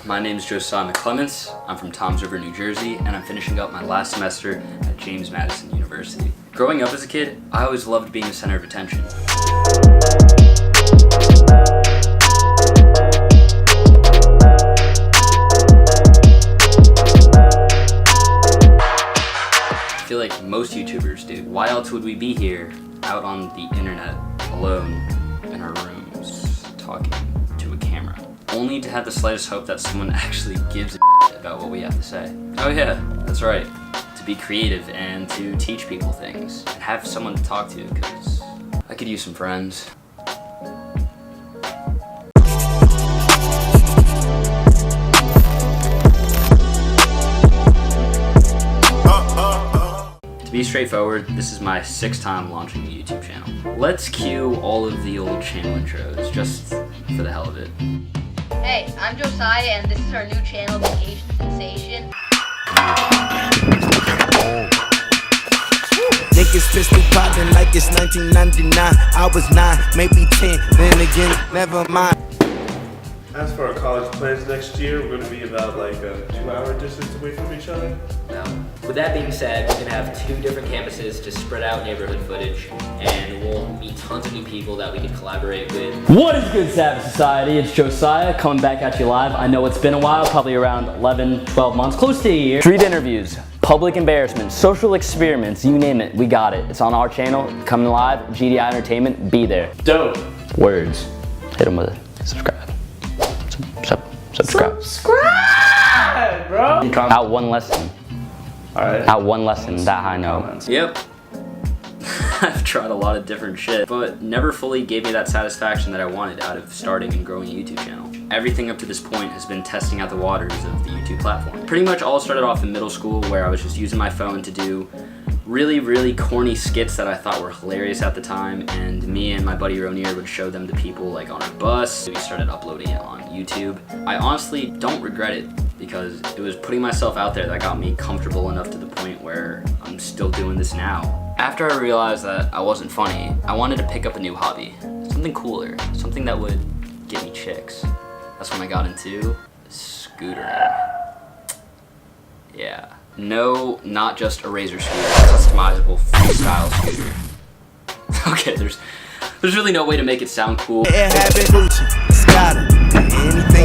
my name is Josiah McClements. I'm from Toms River, New Jersey, and I'm finishing up my last semester at James Madison University. Growing up as a kid, I always loved being the center of attention. I feel like most YouTubers do. Why else would we be here, out on the internet, alone, in our rooms, talking to a camera? Only to have the slightest hope that someone actually gives a shit about what we have to say. Oh yeah, that's right. To be creative and to teach people things. And have someone to talk to, because I could use some friends. To be straightforward, this is my 6th time launching a YouTube channel. Let's cue all of the old channel intros, just for the hell of it. Hey, I'm Josiah, and this is our new channel, The Asian Sensation. Niggas pistol popping like it's 1999. I was 9, maybe 10, then again, never mind. As for our college plans next year, we're going to be about like a 2-hour distance away from each other. Now, with that being said, we're going to have 2 different campuses to spread out neighborhood footage, and we'll meet tons of new people that we can collaborate with. What is good, Savage Society? It's Josiah coming back at you live. I know it's been a while, probably around 11, 12 months, close to a year. Street interviews, public embarrassments, social experiments, you name it, we got it. It's on our channel, coming live, GDI Entertainment, be there. Dope. Words. Hit them with a subscribe. Subscribe. Subscribe, bro. Out one lesson. Alright. Out one lesson, that high note. Yep. I've tried a lot of different shit, but never fully gave me that satisfaction that I wanted out of starting and growing a YouTube channel. Everything up to this point has been testing out the waters of the YouTube platform. Pretty much all started off in middle school, where I was just using my phone to do really corny skits that I thought were hilarious at the time, and me and my buddy Ronier would show them to people like on our bus. We started uploading it on YouTube. I honestly don't regret it, because it was putting myself out there that got me comfortable enough to the point where I'm still doing this now. After I realized that I wasn't funny, I wanted to pick up a new hobby. Something cooler, something that would get me chicks. That's when I got into scootering. Yeah. No, not just a razor scooter, a customizable freestyle scooter. Okay, there's really no way to make it sound cool. Anything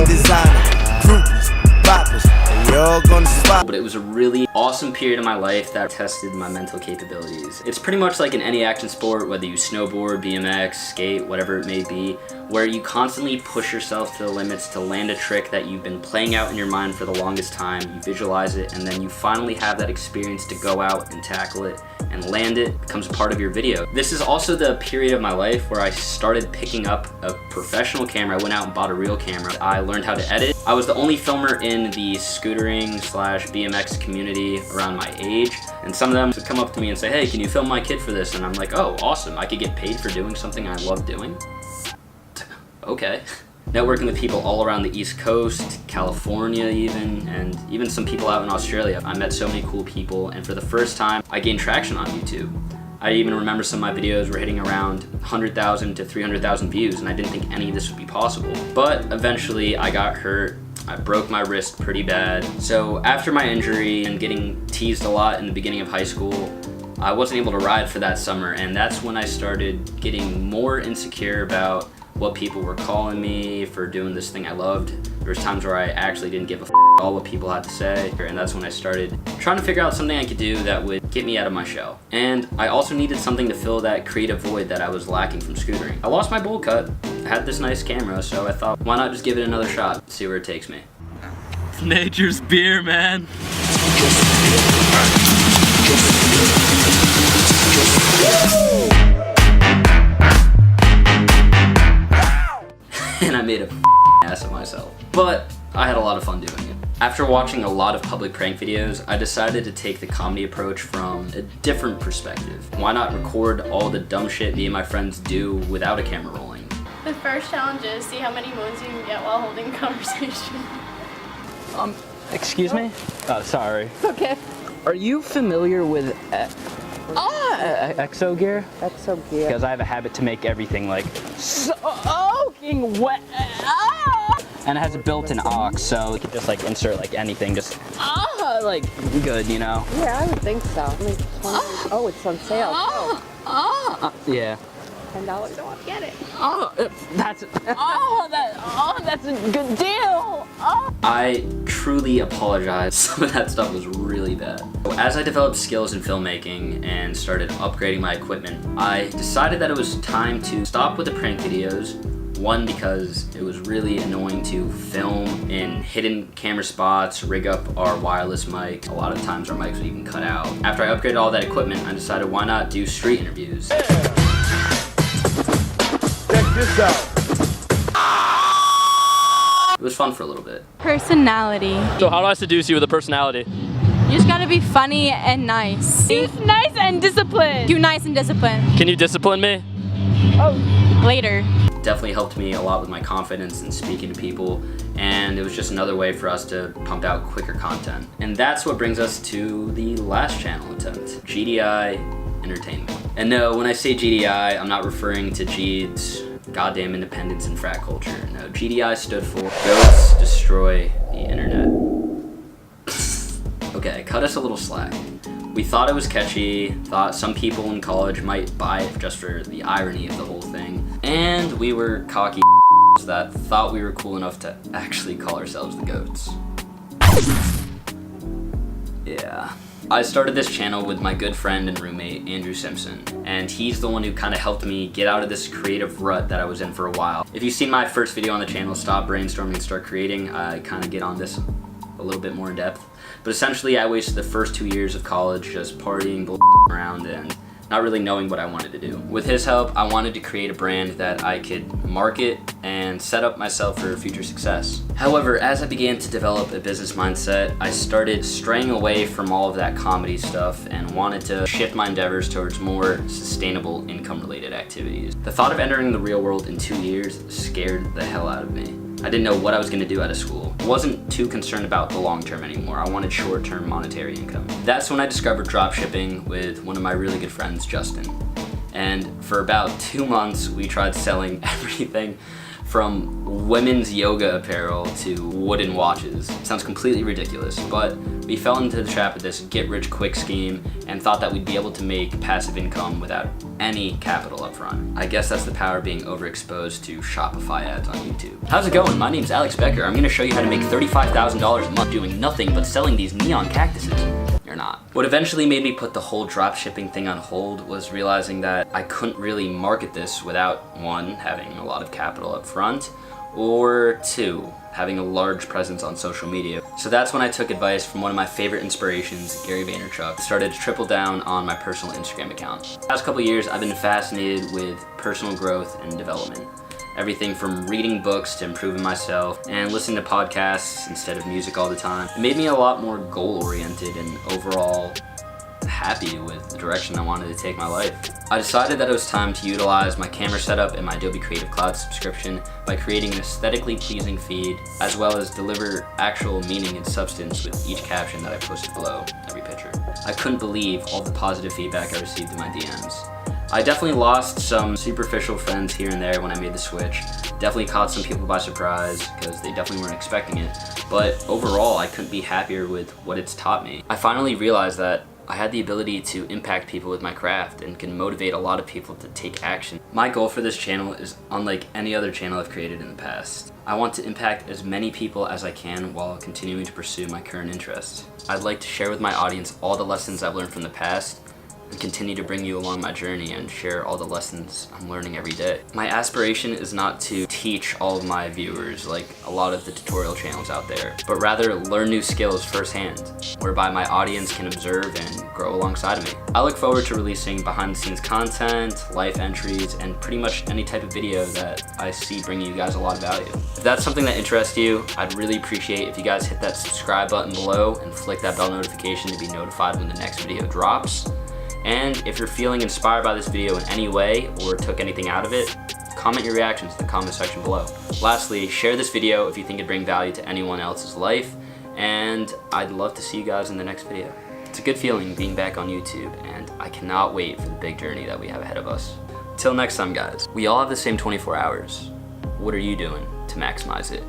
designer, groupies, boppers, they all gonna spot. But it was a really awesome period of my life that tested my mental capabilities. It's pretty much like in any action sport, whether you snowboard, BMX, skate, whatever it may be, where you constantly push yourself to the limits to land a trick that you've been playing out in your mind for the longest time. You visualize it, and then you finally have that experience to go out and tackle it and land it. It becomes part of your video. This is also the period of my life where I started picking up a professional camera. I went out and bought a real camera. I learned how to edit. I was the only filmer in the scootering/BMX community around my age, and some of them would come up to me and say, hey, can you film my kid for this? And I'm like, oh, awesome, I could get paid for doing something I love doing? Okay. Networking with people all around the East Coast, California even, and even some people out in Australia. I met so many cool people, and for the first time, I gained traction on YouTube. I even remember some of my videos were hitting around 100,000 to 300,000 views, and I didn't think any of this would be possible. But eventually, I got hurt. I broke my wrist pretty bad. So after my injury and getting teased a lot in the beginning of high school, I wasn't able to ride for that summer, and that's when I started getting more insecure about what people were calling me for doing this thing I loved. There was times where I actually didn't give a all what people had to say, and that's when I started trying to figure out something I could do that would get me out of my shell. And I also needed something to fill that creative void that I was lacking from scootering. I lost my bowl cut, I had this nice camera, so I thought, why not just give it another shot, see where it takes me. It's nature's beer, man. And I made a ass of myself. But I had a lot of fun doing it. After watching a lot of public prank videos, I decided to take the comedy approach from a different perspective. Why not record all the dumb shit me and my friends do without a camera rolling? The first challenge is see how many moons you can get while holding a conversation. Excuse me? Oh, sorry. Okay. Are you familiar with EXO gear? EXO gear. Because I have a habit to make everything like soaking wet. and it has a built-in aux, so you can just like insert like anything, just like good, you know? Yeah, I would think so. I mean, oh, it's on sale. Yeah. $10 off. Get it. That's a good deal. I truly apologize. Some of that stuff was really bad. As I developed skills in filmmaking and started upgrading my equipment, I decided that it was time to stop with the prank videos. One, because it was really annoying to film in hidden camera spots, rig up our wireless mic. A lot of times our mics would even cut out. After I upgraded all that equipment, I decided why not do street interviews. This out. It was fun for a little bit. Personality. So how do I seduce you with a personality? You just gotta be funny and nice. Be nice and disciplined. You nice and disciplined. Can you discipline me? Later. Definitely helped me a lot with my confidence in speaking to people, and it was just another way for us to pump out quicker content. And that's what brings us to the last channel attempt, GDI Entertainment. And no, when I say GDI, I'm not referring to G's goddamn independence and frat culture. No, GDI stood for Goats Destroy the Internet. Okay, cut us a little slack. We thought it was catchy, thought some people in college might buy it just for the irony of the whole thing, and we were cocky that thought we were cool enough to actually call ourselves the Goats. Yeah. I started this channel with my good friend and roommate, Andrew Simpson, and he's the one who kind of helped me get out of this creative rut that I was in for a while. If you've seen my first video on the channel, Stop Brainstorming and Start Creating, I kind of get on this a little bit more in depth. But essentially, I wasted the first 2 years of college just partying, around, and not really knowing what I wanted to do. With his help, I wanted to create a brand that I could market and set up myself for future success. However, as I began to develop a business mindset, I started straying away from all of that comedy stuff and wanted to shift my endeavors towards more sustainable income-related activities. The thought of entering the real world in 2 years scared the hell out of me. I didn't know what I was gonna do out of school. I wasn't too concerned about the long term anymore. I wanted short-term monetary income. That's when I discovered dropshipping with one of my really good friends, Justin. And for about 2 months, we tried selling everything from women's yoga apparel to wooden watches. Sounds completely ridiculous, but we fell into the trap of this get-rich-quick scheme and thought that we'd be able to make passive income without any capital up front. I guess that's the power of being overexposed to Shopify ads on YouTube. How's it going? My name's Alex Becker. I'm gonna show you how to make $35,000 a month doing nothing but selling these neon cactuses. You're not. What eventually made me put the whole dropshipping thing on hold was realizing that I couldn't really market this without, one, having a lot of capital up front, or two, having a large presence on social media. So that's when I took advice from one of my favorite inspirations, Gary Vaynerchuk. Started to triple down on my personal Instagram account. The past couple years, I've been fascinated with personal growth and development. Everything from reading books to improving myself and listening to podcasts instead of music all the time. It made me a lot more goal-oriented and overall happy with the direction I wanted to take my life. I decided that it was time to utilize my camera setup and my Adobe Creative Cloud subscription by creating an aesthetically pleasing feed, as well as deliver actual meaning and substance with each caption that I posted below every picture. I couldn't believe all the positive feedback I received in my DMs. I definitely lost some superficial friends here and there when I made the switch. Definitely caught some people by surprise because they definitely weren't expecting it. But overall, I couldn't be happier with what it's taught me. I finally realized that I had the ability to impact people with my craft and can motivate a lot of people to take action. My goal for this channel is unlike any other channel I've created in the past. I want to impact as many people as I can while continuing to pursue my current interests. I'd like to share with my audience all the lessons I've learned from the past and continue to bring you along my journey and share all the lessons I'm learning every day. My aspiration is not to teach all of my viewers like a lot of the tutorial channels out there, but rather learn new skills firsthand, whereby my audience can observe and grow alongside of me. I look forward to releasing behind the scenes content, life entries, and pretty much any type of video that I see bringing you guys a lot of value. If that's something that interests you, I'd really appreciate if you guys hit that subscribe button below and flick that bell notification to be notified when the next video drops. And if you're feeling inspired by this video in any way or took anything out of it, comment your reactions in the comment section below. Lastly, share this video if you think it'd bring value to anyone else's life, and I'd love to see you guys in the next video. It's a good feeling being back on YouTube, and I cannot wait for the big journey that we have ahead of us. Till next time, guys, we all have the same 24 hours. What are you doing to maximize it?